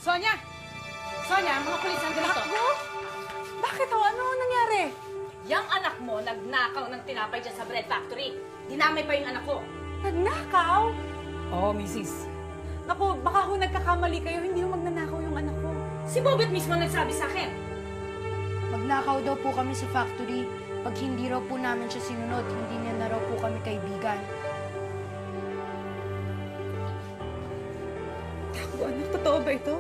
Sonia! Sonia, mga pulis nandito. Takbo? Bakit ho? Ano nangyari? Yang anak mo nagnakaw ng tinapay dyan sa bread factory. Dinamay pa yung anak ko. Nagnakaw? Oo, misis. Naku, baka ho nagkakamali kayo. Hindi ho magnanakaw yung anak ko. Si Bobet mismo nagsabi sa akin. Magnakaw daw po kami sa factory. Pag hindi raw po namin siya sinunod, hindi niya na raw po kami kaibigan. Takbo, anak. Totoo ba ito?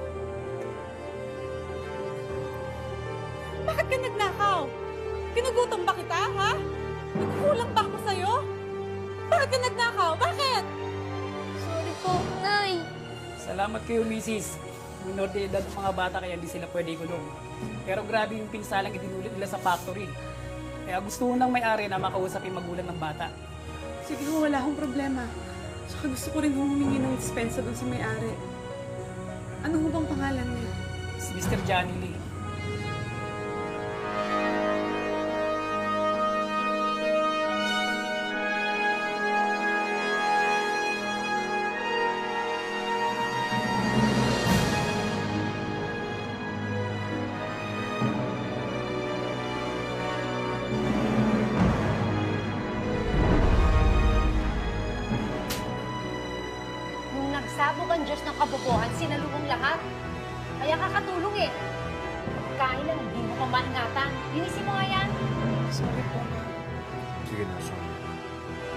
Bakit ka nagnakaw? Pinugutom ba kita, ha? Nagkukulang ba ako sa'yo? Bakit ka nagnakaw? Bakit? Sorry po, Nay. Salamat kayo, misis. Minor de edad ng mga bata kaya hindi sila pwede ikulong. Pero grabe yung pinsalang idinulit nila sa factory. Kaya gusto ko nang may-ari na makausap yung magulang ng bata. Sige ho, wala akong problema. Tsaka gusto ko rin humingi ng dispensa doon sa may-ari. Ano ho bang pangalan niya? Si Mr. Johnny Lee. Nung nagsabog ang Diyos ng kabubuhan, sinalubong lahat. Kaya kakatulong eh. Kain lang, hindi mo pa maingatan. Linisin mo nga yan. Sorry po, ma. Sige na, Son.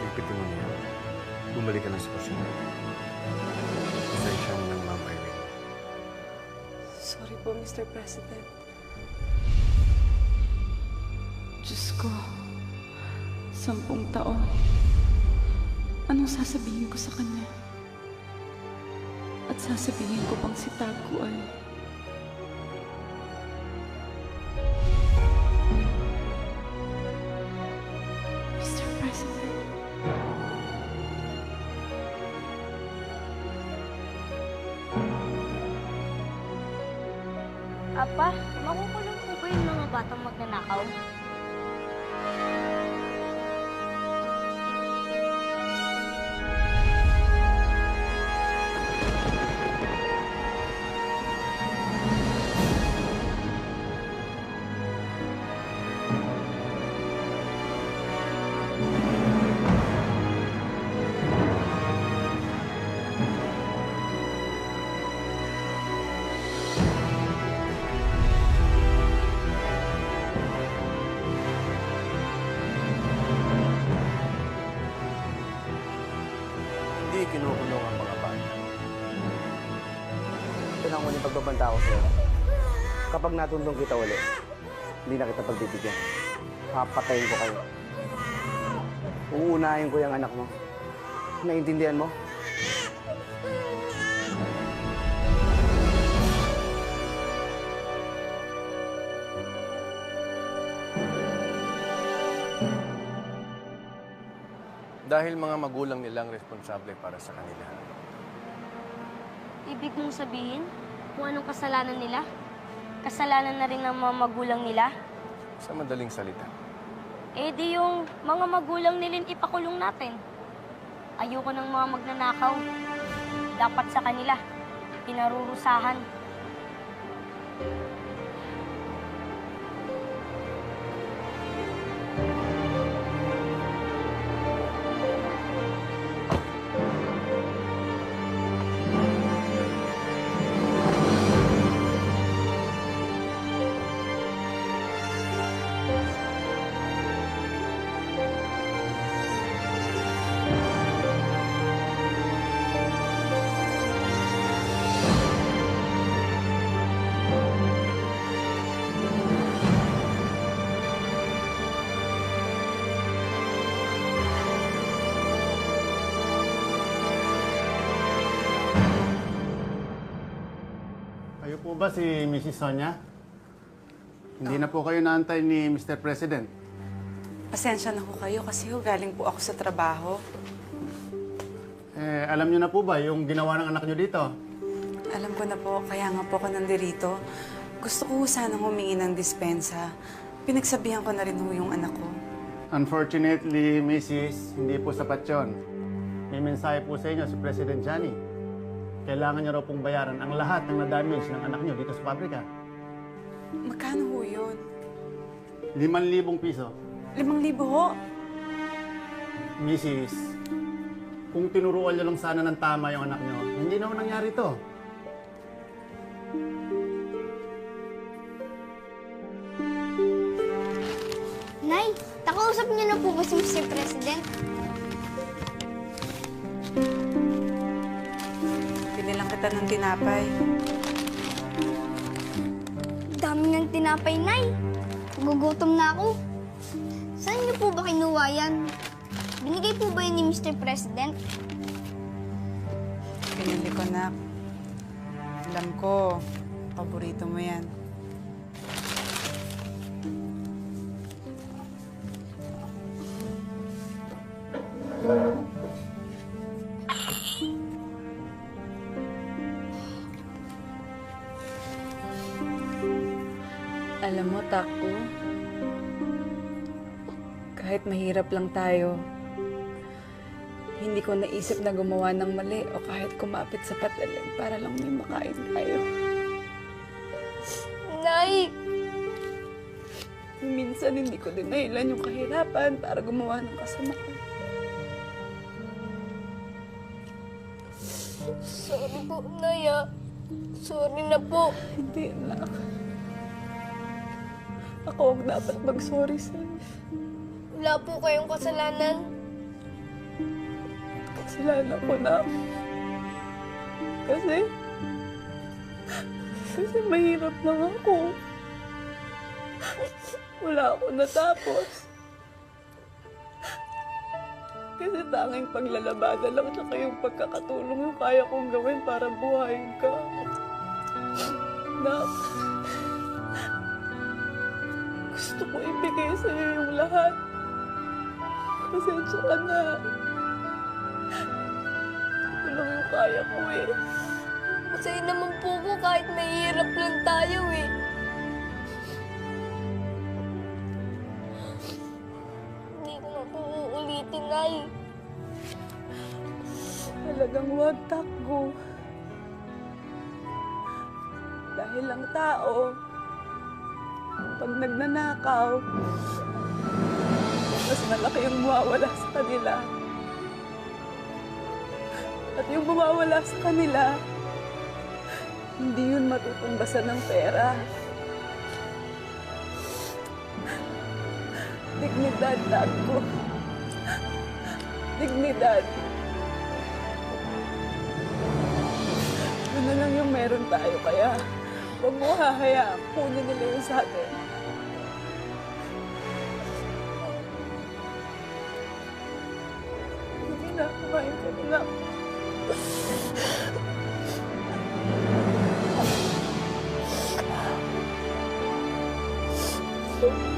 Lipitin mo niya. Bumalik ka na sa kusina. Pasensya mo ng Ma'am Irene. Sorry po, Mr. President. Diyos ko, 10 taon. Anong sasabihin ko sa kanya? At sasabihin ko bang si Tago ay... Mr. President. Apa, makukulong ko ba yung mga batang magnanakaw? Hindi kinukulong ang mga bata. Ito lang muling pagbabanta ko sa'yo. Kapag natundong kita ulit, hindi na kita pagbibigyan. Papatayin ko kayo. Uunahin ko yung anak mo. Naiintindihan mo? Dahil mga magulang nilang responsable para sa kanila. Ibig mong sabihin kung anong kasalanan nila? Kasalanan na rin ng mga magulang nila? Sa madaling salita. Eh di yung mga magulang nilin ipakulong natin. Ayoko ng mga magnanakaw. Dapat sa kanila, pinarurusahan. Kayo po ba si Mrs. Sonia? Hindi na po kayo naantay ni Mr. President. Pasensya na ho kayo kasi ho, galing po ako sa trabaho. Alam niyo na po ba yung ginawa ng anak niyo dito? Alam ko na po, kaya nga po ako nandirito. Gusto ko ho sanang humingi ng dispensa. Pinagsabihan ko na rin ho yung anak ko. Unfortunately, Mrs., hindi po sapat yun. May mensahe po sa inyo si President Johnny. kailangan niyo raw pong bayaran ang lahat ng na-damage ng anak niyo dito sa pabrika. Magkano ho yun? 5,000 piso. 5,000 ho? Mrs., kung tinuruan niyo lang sana ng tama yung anak niyo, hindi naman nangyari to. Nay, nakausap niyo na po ba si Mr. President? Pinilang kita ng tinapay. Dami ng tinapay, Nay. Gugutom na ako. Saan niyo po ba kinuha yan? Binigay po ba yun ni Mr. President? Pinili ko, nak. Alam ko, paborito mo yan. Alam mo, Taku, kahit mahirap lang tayo, hindi ko naisip na gumawa ng mali o kahit kumapit sa patalim para lang may makain tayo. Nay! Minsan hindi ko din nahilan yung kahirapan para gumawa ng kasamahan. Sorry po, Nay, ah. Sorry na po. Hindi na. Ako ang dapat mag-sorry sa'yo. Wala po kayong kasalanan. Kasalanan ko na. Kasi mahirap lang ako. Wala ako natapos. Kasi tanging paglalabada lang tsaka yung pagkakatulong yung kaya kong gawin para buhayin ka. Nak, gusto ko ibigay sa'yo yung lahat. Pasensya ka na. Ito lang yung kaya ko eh. Masaya naman po ko kahit mahirap lang tayo eh. Hindi ko na po uulitin, Nay. Talagang huwag, Takbo. Dahil ang tao, pag nagnanakaw, mas malaki yung mawawala sa kanila. At yung mawawala sa kanila, hindi yun matutumbasan ng pera. Dignidad, Takbo. Dignidad. Yun na lang yung meron tayo, kaya huwag mo hahayaan kunin nila yun sa atin. Hindi na, kumain ka na. Thank you.